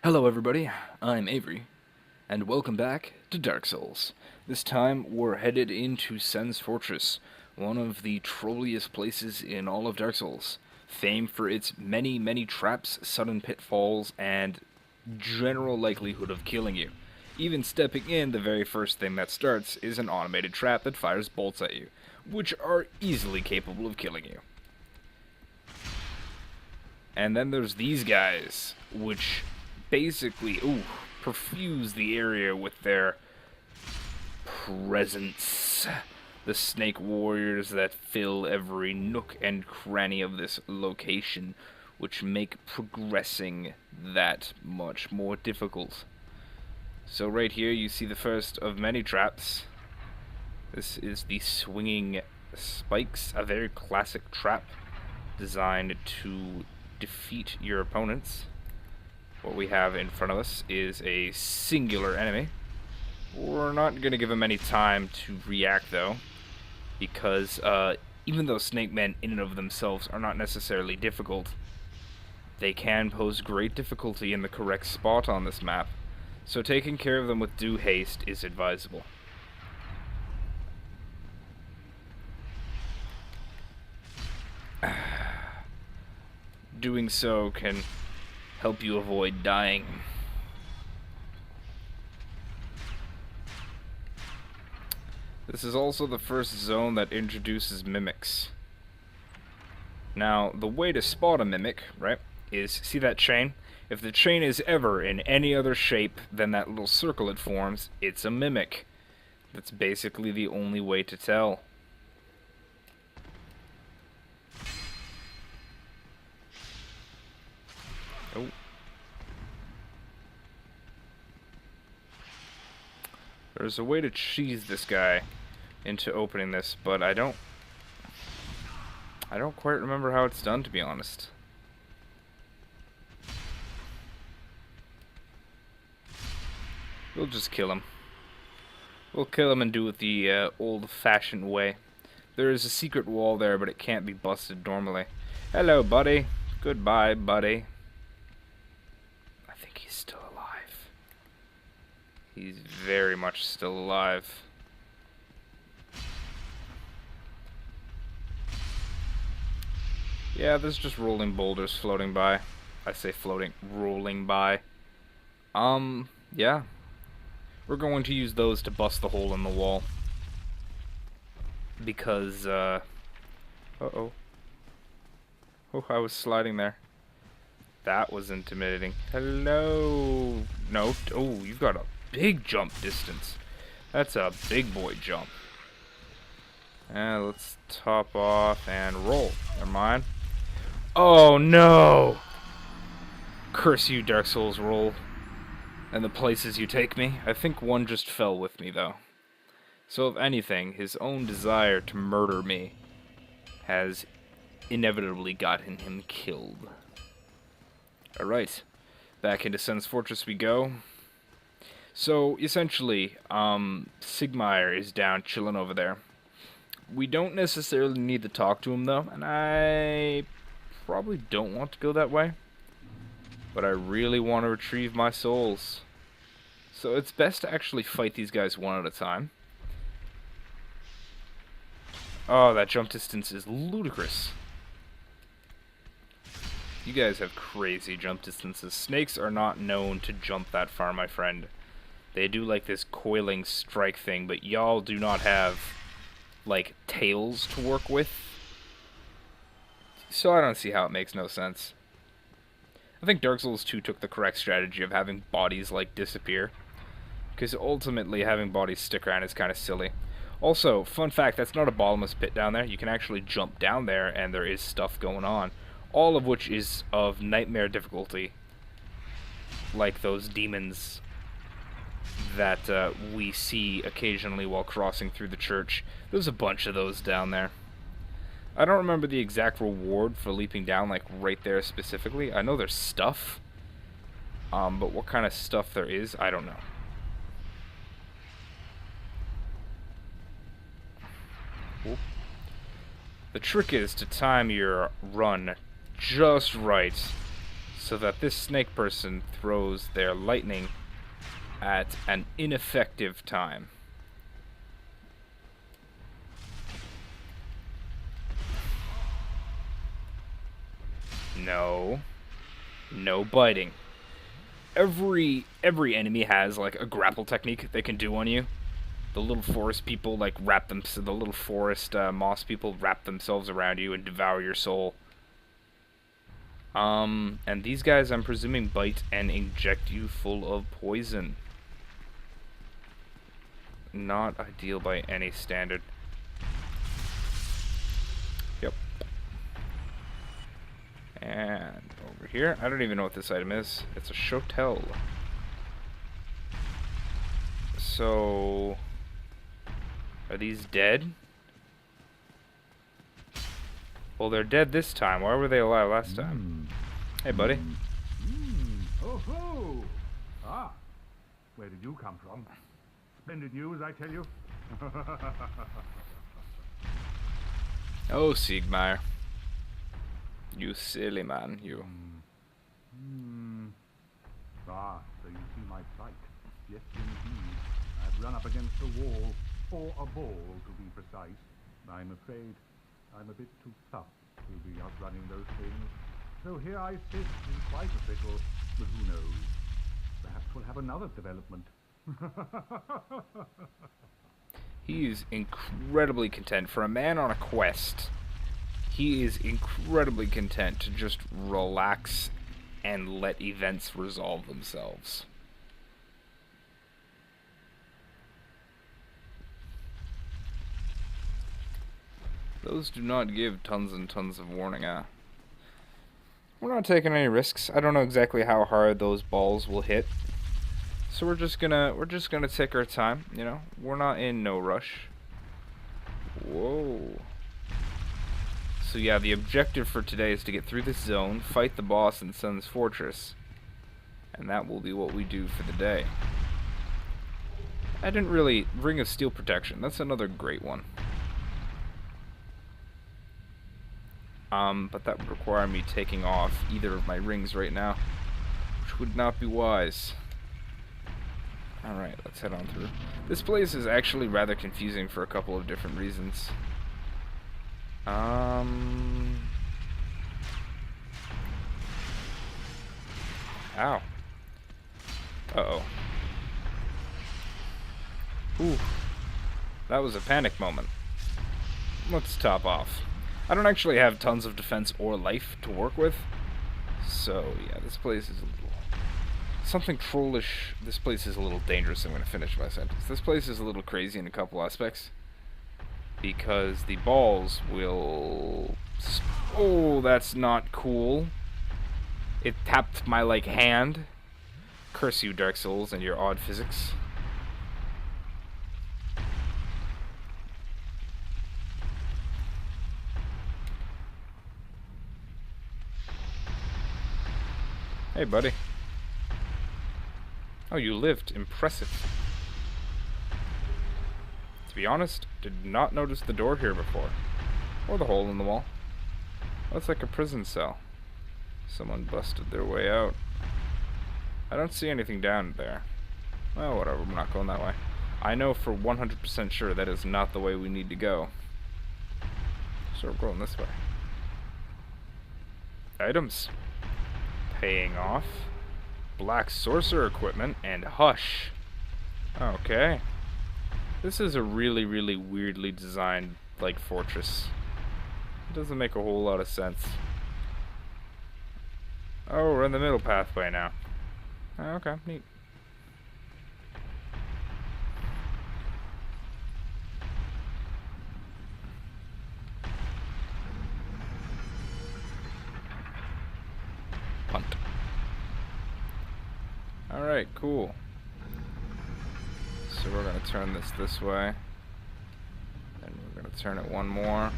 Hello everybody, I'm Avery, and welcome back to Dark Souls. This time we're headed into Sen's Fortress, one of the trolliest places in all of Dark Souls, famed for its many traps, sudden pitfalls, and general likelihood of killing you. Even stepping in, the very first thing that starts is an automated trap that fires bolts at you, which are easily capable of killing you. And then there's these guys, which basically, perfuse the area with their presence. The snake warriors that fill every nook and cranny of this location, which make progressing that much more difficult. So right here you see the first of many traps. This is the swinging spikes, a very classic trap designed to defeat your opponents. What we have in front of us is a singular enemy. We're not going to give him any time to react, though, because even though snake men in and of themselves are not necessarily difficult, they can pose great difficulty in the correct spot on this map, so taking care of them with due haste is advisable. Doing so can help you avoid dying. This is also the first zone that introduces mimics. Now, the way to spot a mimic, right, is, see that chain? If the chain is ever in any other shape than that little circle it forms, it's a mimic. That's basically the only way to tell. Oh. There's a way to cheese this guy into opening this, but I don't quite remember how it's done, to be honest. We'll just kill him. We'll kill him and do it the old-fashioned way. There is a secret wall there, but it can't be busted normally. Hello, buddy. Goodbye, buddy. I think he's still alive. He's very much still alive. Yeah, there's just rolling boulders floating by. I say floating, rolling by. Yeah. We're going to use those to bust the hole in the wall. Because, uh-oh. Oh, I was sliding there. That was intimidating. Hello. No. Oh, you've got a big jump distance. That's a big boy jump. Let's top off and roll. Never mind. Oh no! Curse you, Dark Souls roll. And the places you take me. I think one just fell with me, though. So if anything, his own desire to murder me has inevitably gotten him killed. Alright, back into Sen's Fortress we go. So, essentially, Sigmire is down chilling over there. We don't necessarily need to talk to him, though, and I probably don't want to go that way. But I really want to retrieve my souls. So it's best to actually fight these guys one at a time. Oh, that jump distance is ludicrous. You guys have crazy jump distances. Snakes are not known to jump that far, my friend. They do like this coiling strike thing, but y'all do not have, like, tails to work with. So I don't see how it makes no sense. I think Dark Souls 2 took the correct strategy of having bodies, like, disappear. Because ultimately having bodies stick around is kind of silly. Also, fun fact, that's not a bottomless pit down there. You can actually jump down there and there is stuff going on. All of which is of nightmare difficulty. Like those demons that we see occasionally while crossing through the church. There's a bunch of those down there. I don't remember the exact reward for leaping down, like, right there specifically. I know there's stuff. But what kind of stuff there is, I don't know. Oop. The trick is to time your run just right so that this snake person throws their lightning at an ineffective time. No. No biting. Every enemy has like a grapple technique they can do on you. The little forest people like the little forest moss people wrap themselves around you and devour your soul. And these guys, I'm presuming, bite and inject you full of poison. Not ideal by any standard. Yep. And over here, I don't even know what this item is. It's a shotel. So, are these dead? Well, they're dead this time. Why were they alive last time? Hey, buddy. Oh ho! Ah, where did you come from? Splendid news, I tell you. Oh, Siegmeyer. You silly man, you. Ah, so you see my plight. Yes, indeed. I've run up against a wall, or a ball to be precise. I'm afraid I'm a bit too tough to be outrunning those things. So here I sit in quite a pickle, but who knows? Perhaps we'll have another development. He is incredibly content. For a man on a quest, he is incredibly content to just relax and let events resolve themselves. Those do not give tons and tons of warning, We're not taking any risks. I don't know exactly how hard those balls will hit. So we're just gonna take our time, you know? We're not in no rush. Whoa. So yeah, the objective for today is to get through this zone, fight the boss in Sun's Fortress. And that will be what we do for the day. I didn't really... Ring of Steel Protection. That's another great one. But that would require me taking off either of my rings right now, which would not be wise. Alright, let's head on through. This place is actually rather confusing for a couple of different reasons. Ow. Uh-oh. Ooh. That was a panic moment. Let's top off. I don't actually have tons of defense or life to work with. So, yeah, this place is a little... Something trollish. This place is a little dangerous. I'm going to finish my sentence. This place is a little crazy in a couple aspects. Because the balls will... Oh, that's not cool. It tapped my, like, hand. Curse you, Dark Souls, and your odd physics. Hey, buddy. Oh, you lived. Impressive. To be honest, did not notice the door here before. Or the hole in the wall. Looks like a prison cell. Someone busted their way out. I don't see anything down there. Well, whatever, we're not going that way. I know for 100% sure that is not the way we need to go. So we're going this way. Items. Paying off. Black sorcerer equipment and hush. Okay. This is a really, really weirdly designed, like, fortress. It doesn't make a whole lot of sense. Oh, we're in the middle pathway now. Okay, neat. Punt. Alright, cool. So we're going to turn this way. And we're going to turn it one more.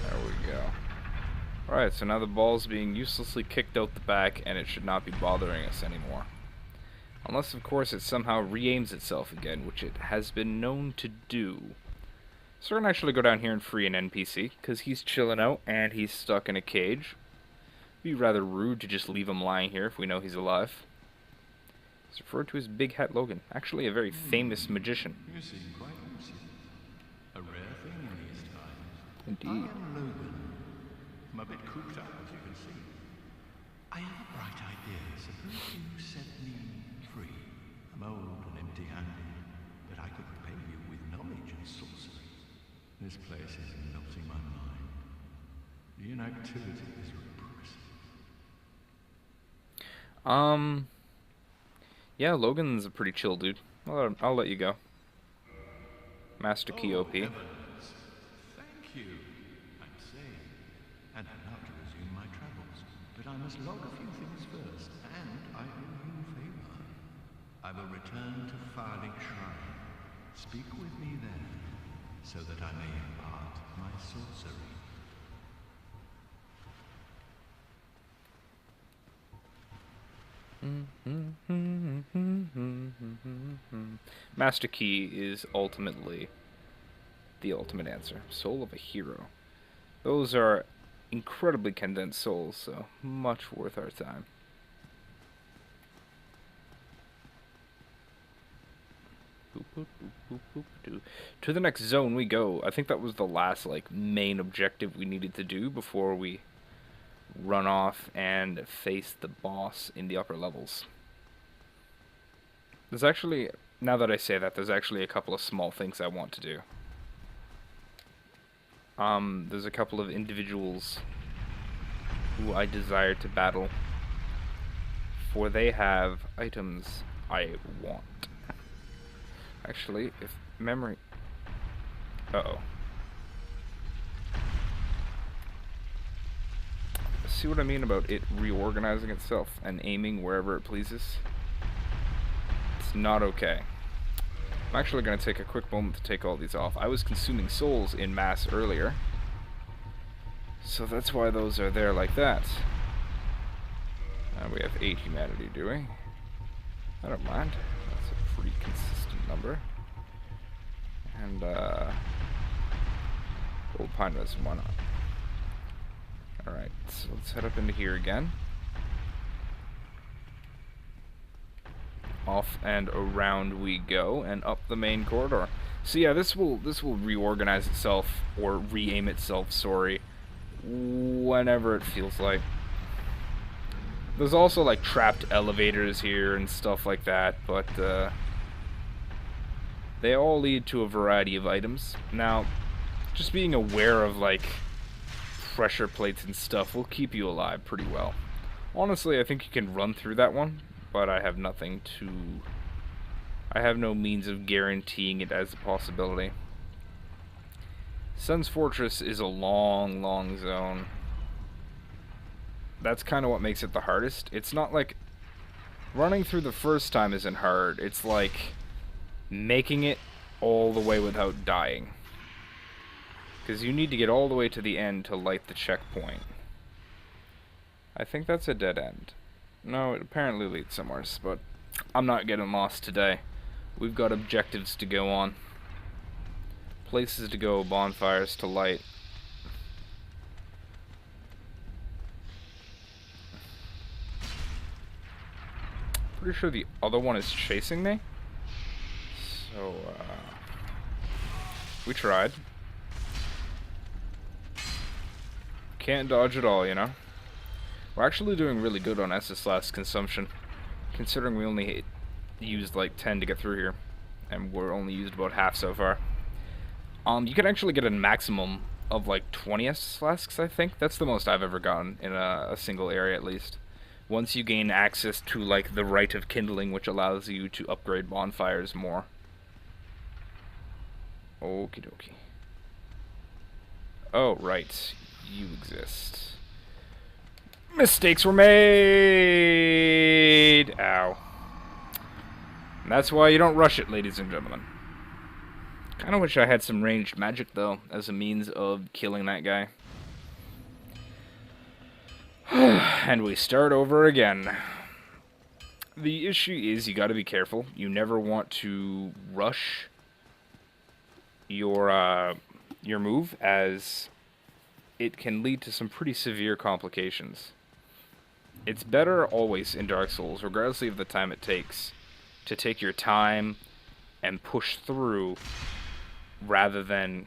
There we go. Alright, so now the ball's being uselessly kicked out the back, and it should not be bothering us anymore. Unless, of course, it somehow re-aims itself again, which it has been known to do. So we're going to actually go down here and free an NPC, because he's chilling out, and he's stuck in a cage. Be rather rude to just leave him lying here if we know he's alive. He's referred to as Big Hat Logan, actually a very famous magician. You seem quite lucid. A rare thing in these times. Indeed. I am Logan. I'm a bit cooped up, as you can see. I have a bright idea. Suppose you set me free. I'm old and empty-handed, but I could repay you with knowledge and sorcery. This place is melting my mind. The inactivity is repressive. Yeah, Logan's a pretty chill dude. I'll let you go. Master Key OP. Heavens. Thank you. I'm sane, and I'm about to resume my travels. But I must log a few things first, and I owe you a favor. I will return to Farling Shrine. Speak with me then, so that I may impart my sorcery. Master Key is ultimately the ultimate answer. Soul of a hero. Those are incredibly condensed souls, so much worth our time. To the next zone we go. I think that was the last main objective we needed to do before we run off and face the boss in the upper levels. There's actually, now that I say that, there's actually a couple of small things I want to do. There's a couple of individuals who I desire to battle, for they have items I want. Actually, if memory... Uh-oh. See what I mean about it reorganizing itself and aiming wherever it pleases? It's not okay. I'm actually going to take a quick moment to take all these off. I was consuming souls in mass earlier, so that's why those are there like that. We have 8 humanity, do we? I don't mind. That's a pretty consistent number. And, gold pine resin, why not? Alright, so let's head up into here again. Off and around we go, and up the main corridor. So yeah, this will reorganize itself, or re-aim itself, sorry, whenever it feels like. There's also trapped elevators here and stuff like that, but they all lead to a variety of items. Now, just being aware of pressure plates and stuff will keep you alive pretty well. Honestly, I think you can run through that one, but I have no means of guaranteeing it as a possibility. Sun's Fortress is a long, long zone. That's kind of what makes it the hardest. It's not like running through the first time isn't hard. It's like making it all the way without dying. Because you need to get all the way to the end to light the checkpoint. I think that's a dead end. No, it apparently leads somewhere, but I'm not getting lost today. We've got objectives to go on. Places to go, bonfires to light. Pretty sure the other one is chasing me. So, we tried. Can't dodge at all, you know? We're actually doing really good on SS last consumption, considering we only used 10 to get through here, and we're only used about half so far. You can actually get a maximum of 20 SS flasks, I think. That's the most I've ever gotten in a single area, at least. Once you gain access to the Rite of Kindling, which allows you to upgrade bonfires more. Okie dokie. Oh, right. You exist. Mistakes were made! Ow. And that's why you don't rush it, ladies and gentlemen. Kinda wish I had some ranged magic, though, as a means of killing that guy. And we start over again. The issue is you gotta be careful. You never want to rush your move, as it can lead to some pretty severe complications. It's better always in Dark Souls, regardless of the time it takes, to take your time and push through rather than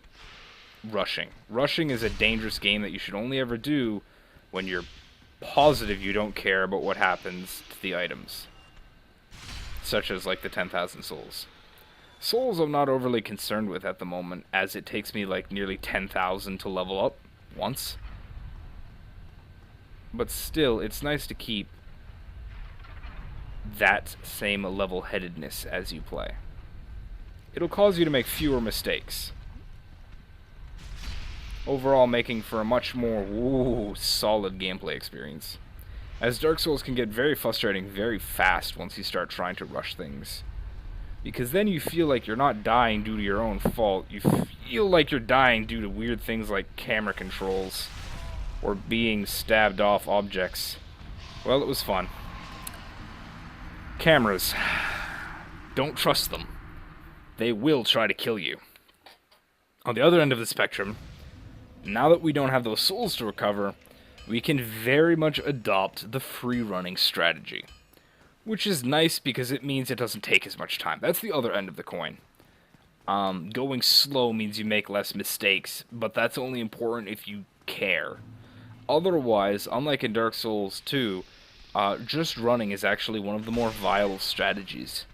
rushing. Rushing is a dangerous game that you should only ever do when you're positive you don't care about what happens to the items. Such as, like, the 10,000 souls. Souls I'm not overly concerned with at the moment, as it takes me, like, nearly 10,000 to level up once. But still, it's nice to keep that same level-headedness as you play. It'll cause you to make fewer mistakes. Overall, making for a much more solid gameplay experience. As Dark Souls can get very frustrating very fast once you start trying to rush things. Because then you feel like you're not dying due to your own fault. You feel like you're dying due to weird things like camera controls or being stabbed off objects. Well, it was fun. Cameras. Don't trust them. They will try to kill you. On the other end of the spectrum, now that we don't have those souls to recover, we can very much adopt the free-running strategy. Which is nice because it means it doesn't take as much time. That's the other end of the coin. Going slow means you make less mistakes, but that's only important if you care. Otherwise, unlike in Dark Souls 2, just running is actually one of the more viable strategies.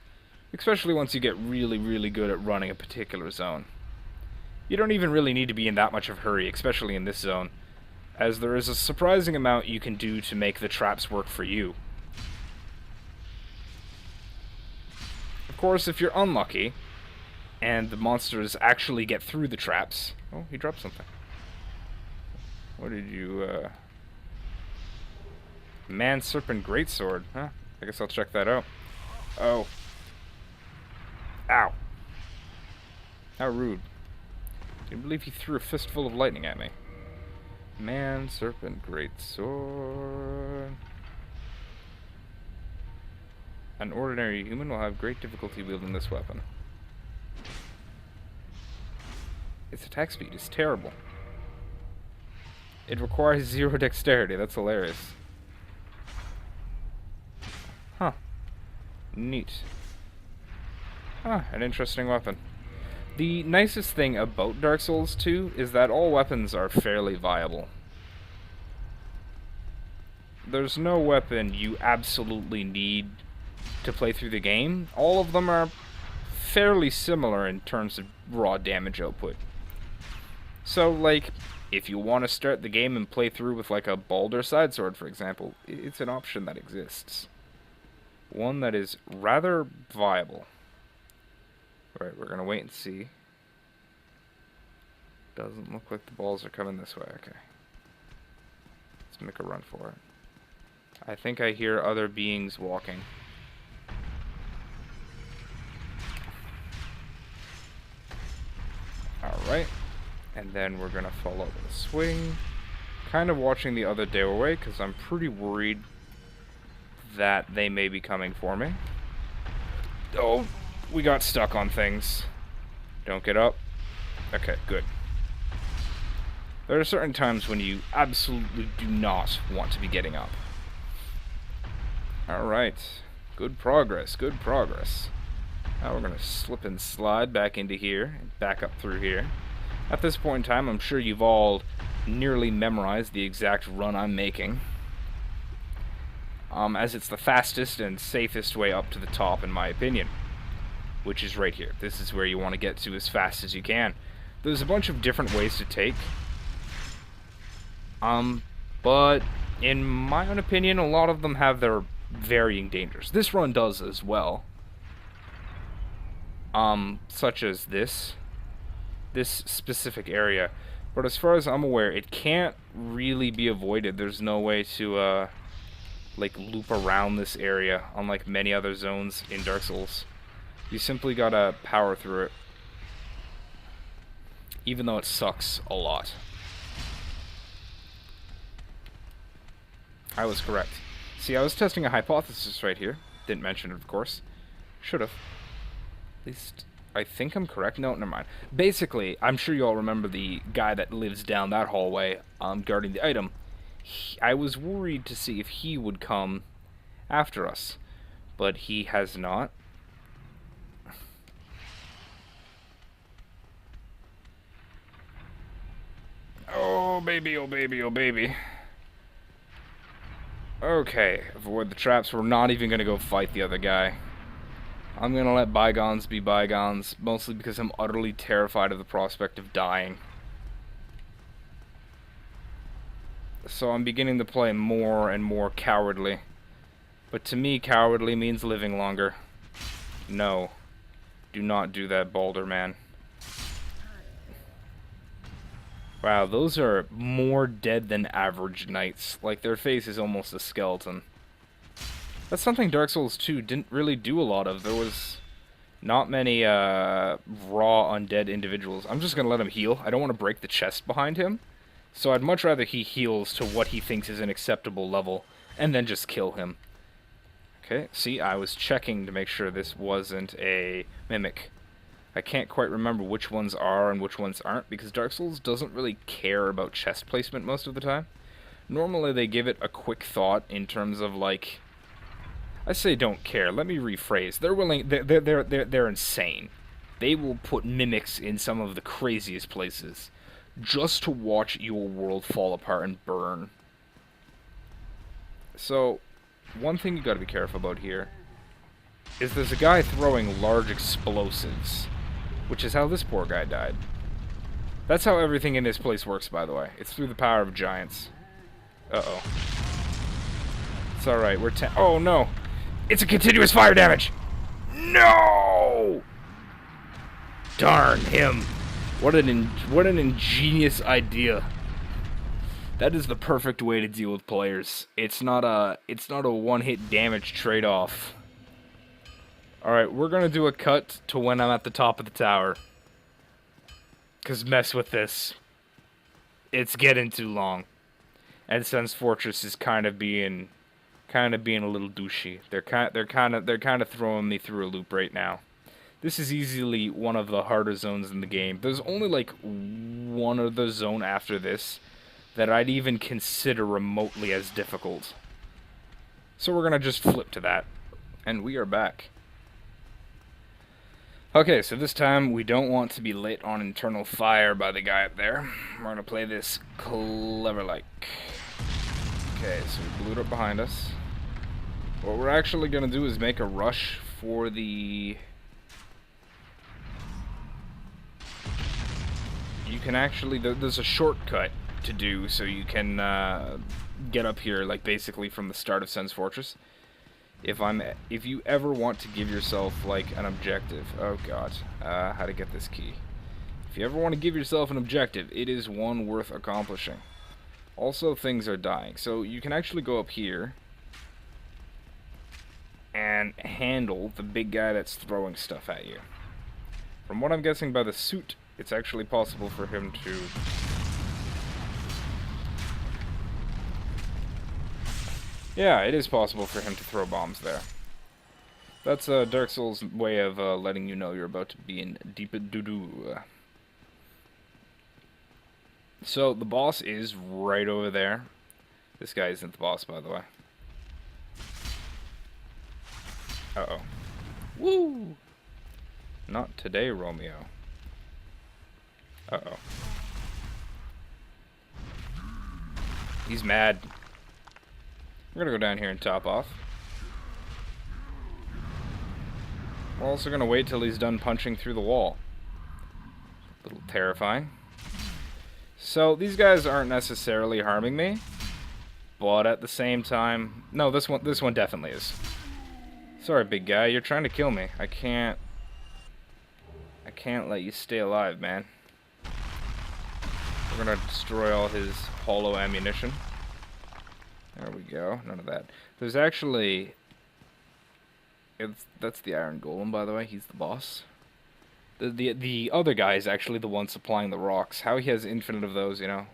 Especially once you get really, really good at running a particular zone. You don't even really need to be in that much of a hurry, especially in this zone, as there is a surprising amount you can do to make the traps work for you. Of course, if you're unlucky, and the monsters actually get through the traps... Oh, he dropped something. What did you, Man-Serpent Greatsword, huh? I guess I'll check that out. Oh. Ow. How rude. Can you believe he threw a fistful of lightning at me? Man-Serpent Greatsword. An ordinary human will have great difficulty wielding this weapon. Its attack speed is terrible. It requires 0 dexterity. That's hilarious. Huh. Neat. Huh, an interesting weapon. The nicest thing about Dark Souls 2 is that all weapons are fairly viable. There's no weapon you absolutely need to play through the game. All of them are fairly similar in terms of raw damage output. So, like, if you want to start the game and play through with, like, a Baldur side sword, for example, it's an option that exists. One that is rather viable. Right, we're gonna wait and see. Doesn't look like the balls are coming this way. Okay. Let's make a run for it. I think I hear other beings walking. Alright. And then we're gonna follow the swing. Kind of watching the other doorway, because I'm pretty worried that they may be coming for me. Oh, we got stuck on things. Don't get up. Okay, good. There are certain times when you absolutely do not want to be getting up. Alright. Good progress, good progress. Now we're going to slip and slide back into here, and back up through here. At this point in time, I'm sure you've all nearly memorized the exact run I'm making. As it's the fastest and safest way up to the top, in my opinion. Which is right here. This is where you want to get to as fast as you can. There's a bunch of different ways to take. But in my own opinion, a lot of them have their varying dangers. This run does as well. Such as this specific area. But as far as I'm aware, it can't really be avoided. There's no way to, like, loop around this area, unlike many other zones in Dark Souls. You simply gotta power through it. Even though it sucks a lot. I was correct. See, I was testing a hypothesis right here. Didn't mention it, of course. Should've. At least, I think I'm correct. No, never mind. Basically, I'm sure you all remember the guy that lives down that hallway, guarding the item. I was worried to see if he would come after us, but he has not. Oh, baby, oh, baby, oh, baby. Okay, avoid the traps. We're not even going to go fight the other guy. I'm going to let bygones be bygones, mostly because I'm utterly terrified of the prospect of dying. So I'm beginning to play more and more cowardly. But to me, cowardly means living longer. No. Do not do that, Balder man. Wow, those are more dead than average knights. Like, their face is almost a skeleton. That's something Dark Souls 2 didn't really do a lot of. There was not many raw undead individuals. I'm just gonna let him heal. I don't want to break the chest behind him. So I'd much rather he heals to what he thinks is an acceptable level, and then just kill him. Okay, see, I was checking to make sure this wasn't a mimic. I can't quite remember which ones are and which ones aren't, because Dark Souls doesn't really care about chest placement most of the time. Normally they give it a quick thought in terms of, like... I say don't care, let me rephrase. They're insane. They will put mimics in some of the craziest places just to watch your world fall apart and burn. So, one thing you gotta be careful about here is there's a guy throwing large explosives, which is how this poor guy died. That's how everything in this place works, by the way. It's through the power of giants. Uh-oh. It's alright, we're oh, no! It's a continuous fire damage! No! Darn him. What an ingenious idea. That is the perfect way to deal with players. It's not a one-hit damage trade-off. Alright, we're gonna do a cut to when I'm at the top of the tower. 'Cause mess with this. It's getting too long. And Sen's Fortress is kind of being a little douchey. They're kind of throwing me through a loop right now. This is easily one of the harder zones in the game. There's only like one other zone after this that I'd even consider remotely as difficult. So we're gonna just flip to that. And we are back. Okay, so this time we don't want to be lit on internal fire by the guy up there. We're gonna play this clever-like. Okay, so we blew it up behind us. What we're actually gonna do is make a rush for the... You can actually... There's a shortcut to do, so you can get up here, like, basically from the start of Sen's Fortress. If you ever want to give yourself, like, an objective... Oh, God. How to get this key. If you ever want to give yourself an objective, it is one worth accomplishing. Also, things are dying. So, you can actually go up here and handle the big guy that's throwing stuff at you. From what I'm guessing by the suit, it's actually possible for him to... Yeah, it is possible for him to throw bombs there. That's Dark Souls' way of letting you know you're about to be in deep doo-doo. So, the boss is right over there. This guy isn't the boss, by the way. Uh-oh. Woo! Not today, Romeo. Uh-oh. He's mad. We're gonna go down here and top off. We're also gonna wait till he's done punching through the wall. A little terrifying. So, these guys aren't necessarily harming me, but at the same time... No, this one definitely is. Sorry, big guy, you're trying to kill me. I can't let you stay alive, man. We're gonna destroy all his hollow ammunition. There we go. None of that. There's actually... That's the Iron Golem, by the way. He's the boss. The other guy is actually the one supplying the rocks. How he has infinite of those, you know.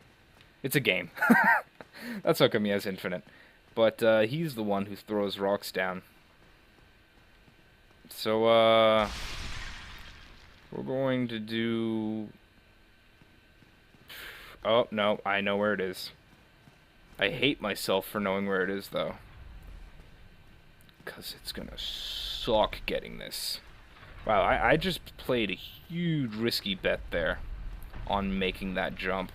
It's a game. That's how come he has infinite. But he's the one who throws rocks down. So, we're going to do... Oh, no. I know where it is. I hate myself for knowing where it is, though. Because it's gonna suck getting this. Wow, I just played a huge risky bet there on making that jump.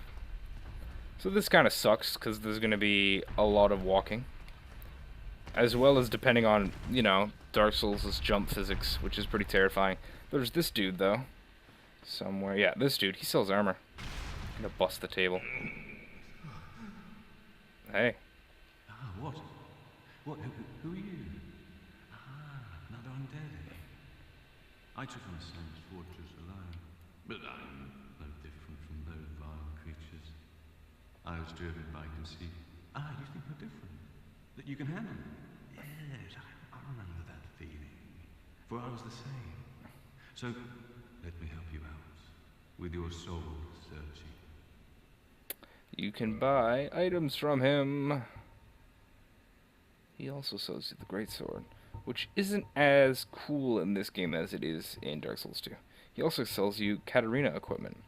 So this kind of sucks, because there's gonna be a lot of walking. As well as depending on, you know, Dark Souls' jump physics, which is pretty terrifying. There's this dude, though. Somewhere. Yeah, this dude. He sells armor. I'm gonna bust the table. Hey. Ah, what? What? Who are you? Ah, another undead. I took my son's fortress alone, but I'm no different from those vile creatures. I was driven by conceit. Ah, you think you're different? That you can handle it? Yes, I remember that feeling. For I was the same. So, let me help you out with your soul searching. You can buy items from him. He also sells you the greatsword, which isn't as cool in this game as it is in Dark Souls 2. He also sells you Katarina equipment.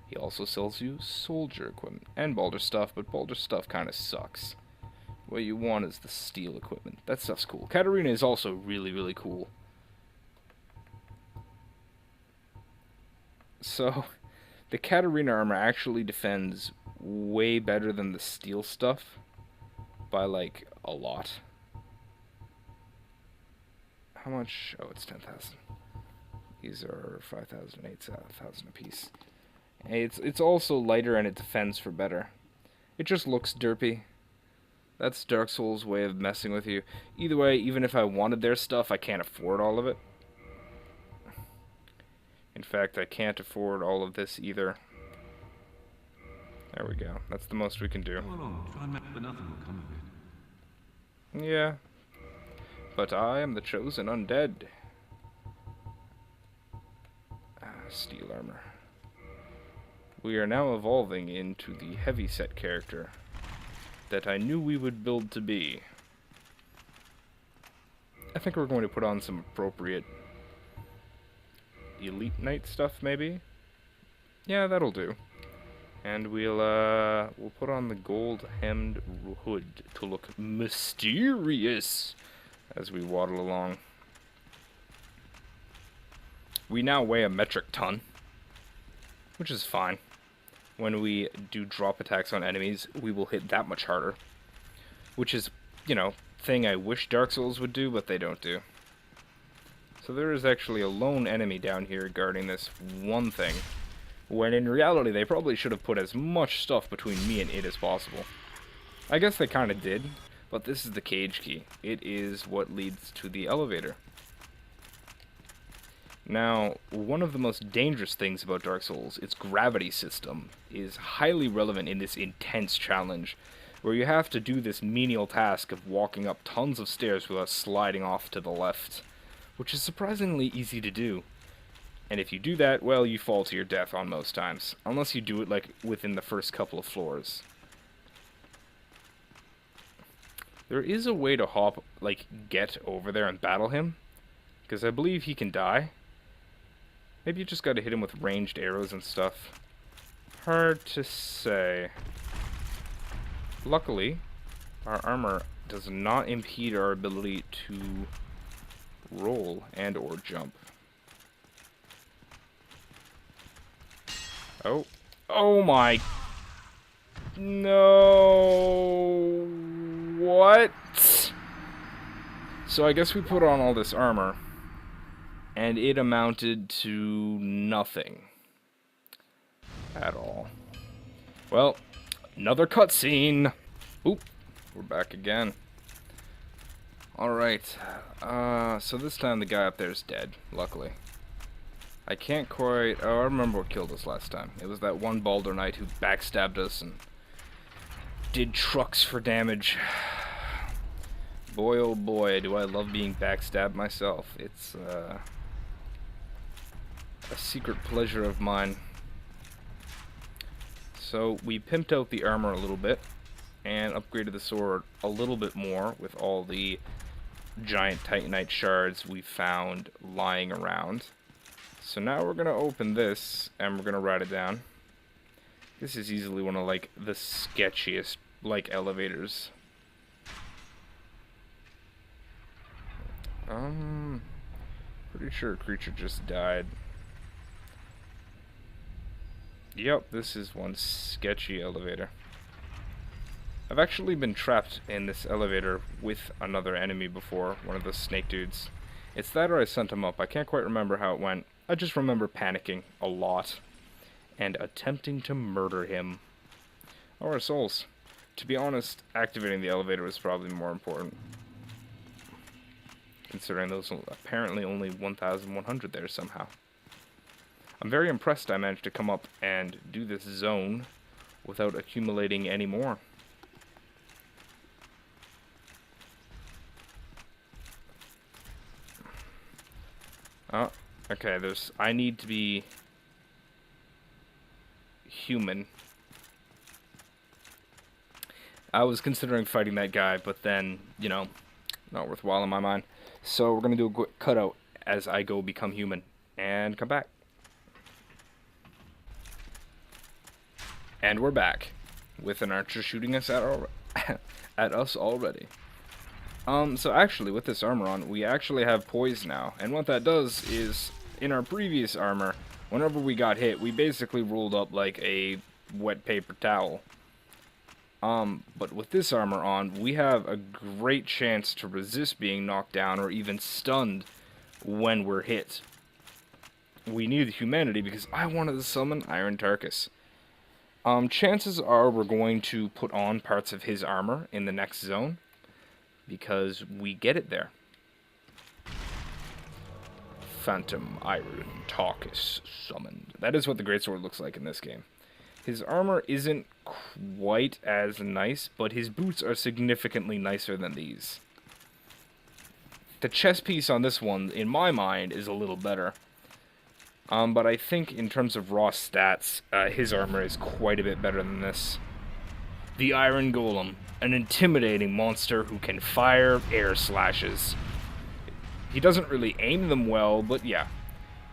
He also sells you soldier equipment and Baldur stuff, but Baldur stuff kind of sucks. What you want is the steel equipment. That stuff's cool. Katarina is also really, really cool. So, the Katarina armor actually defends way better than the steel stuff by, like, a lot. How much? Oh, it's 10,000. These are 5,000, 8,000 apiece. It's also lighter and it defends for better. It just looks derpy. That's Dark Souls' way of messing with you. Either way, even if I wanted their stuff, I can't afford all of it. In fact, I can't afford all of this either. There we go. That's the most we can do. Go along, try and but nothing will come of it. Yeah. But I am the chosen undead. Steel armor. We are now evolving into the heavyset character that I knew we would build to be. I think we're going to put on some appropriate Elite Knight stuff, maybe? Yeah, that'll do. And we'll put on the gold-hemmed hood to look mysterious as we waddle along. We now weigh a metric ton, which is fine. When we do drop attacks on enemies, we will hit that much harder. Which is, you know, thing I wish Dark Souls would do, but they don't do. So there is actually a lone enemy down here guarding this one thing, when in reality they probably should have put as much stuff between me and it as possible. I guess they kind of did, but this is the cage key. It is what leads to the elevator. Now, one of the most dangerous things about Dark Souls, its gravity system, is highly relevant in this intense challenge, where you have to do this menial task of walking up tons of stairs without sliding off to the left, which is surprisingly easy to do. And if you do that, well, you fall to your death on most times, unless you do it, like, within the first couple of floors. There is a way to hop, like, get over there and battle him, because I believe he can die. Maybe you just gotta hit him with ranged arrows and stuff. Hard to say. Luckily, our armor does not impede our ability to roll and or jump. Oh. Oh my. No. What? So I guess we put on all this armor, and it amounted to nothing at all. Well, another cutscene. Oop, we're back again. Alright, so this time the guy up there is dead, luckily. I can't quite... Oh, I remember what killed us last time. It was that one Baldur Knight who backstabbed us and did trucks for damage. Boy, oh boy, do I love being backstabbed myself. It's, a secret pleasure of mine. So, we pimped out the armor a little bit, and upgraded the sword a little bit more with all the giant Titanite shards we found lying around. So now we're gonna open this, and we're gonna write it down. This is easily one of, like, the sketchiest like elevators. Pretty sure a creature just died. Yep, this is one sketchy elevator. I've actually been trapped in this elevator with another enemy before, one of the snake dudes. It's that or I sent him up. I can't quite remember how it went. I just remember panicking a lot and attempting to murder him. Oh, our souls. To be honest, activating the elevator was probably more important, considering those apparently only 1,100 there somehow. I'm very impressed I managed to come up and do this zone without accumulating any more. Oh, okay, I need to be human. I was considering fighting that guy, but then, you know, not worthwhile in my mind. So we're gonna do a quick cutout as I go become human and come back. And we're back with an archer shooting us at us already. So actually, with this armor on, we actually have poise now. And what that does is, in our previous armor, whenever we got hit, we basically rolled up like a wet paper towel. But with this armor on, we have a great chance to resist being knocked down or even stunned when we're hit. We need humanity because I wanted to summon Iron Tarkus. Chances are we're going to put on parts of his armor in the next zone, because we get it there. Phantom Iron Tarkus summoned. That is what the Greatsword looks like in this game. His armor isn't quite as nice, but his boots are significantly nicer than these. The chest piece on this one, in my mind, is a little better. But I think in terms of raw stats, his armor is quite a bit better than this. The Iron Golem, an intimidating monster who can fire air slashes. He doesn't really aim them well, but yeah,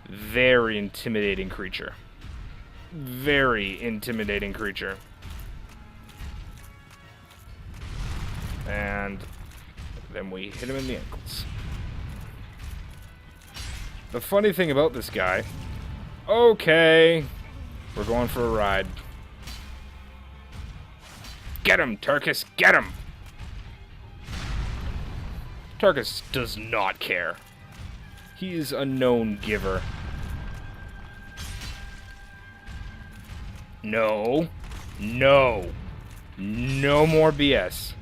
very intimidating creature. Very intimidating creature. And then we hit him in the ankles. The funny thing about this guy... Okay, we're going for a ride. Get him, Tarkus, get him! Tarkus does not care. He is a known giver. No. No. No more BS.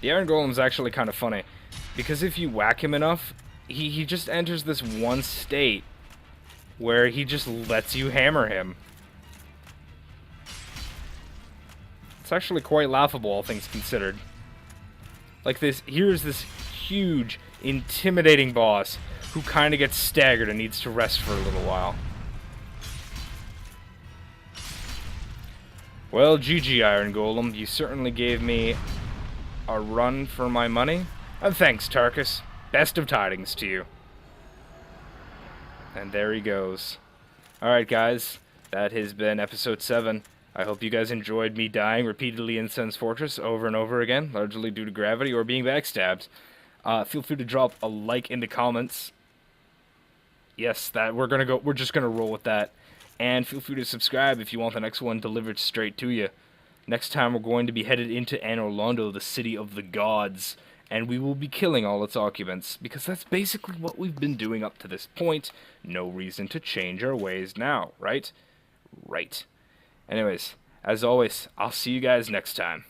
The Iron Golem's actually kind of funny, because if you whack him enough, he just enters this one state where he just lets you hammer him. It's actually quite laughable, all things considered. Like this, here's this huge, intimidating boss who kind of gets staggered and needs to rest for a little while. Well, GG, Iron Golem, you certainly gave me a run for my money. And thanks, Tarkus. Best of tidings to you. And there he goes. Alright, guys. That has been episode 7. I hope you guys enjoyed me dying repeatedly in Sen's Fortress over and over again, largely due to gravity or being backstabbed. Feel free to drop a like in the comments. Yes, we're just gonna roll with that. And feel free to subscribe if you want the next one delivered straight to you. Next time we're going to be headed into Anor Londo, the city of the gods, and we will be killing all its occupants, because that's basically what we've been doing up to this point. No reason to change our ways now, right? Right. Anyways, as always, I'll see you guys next time.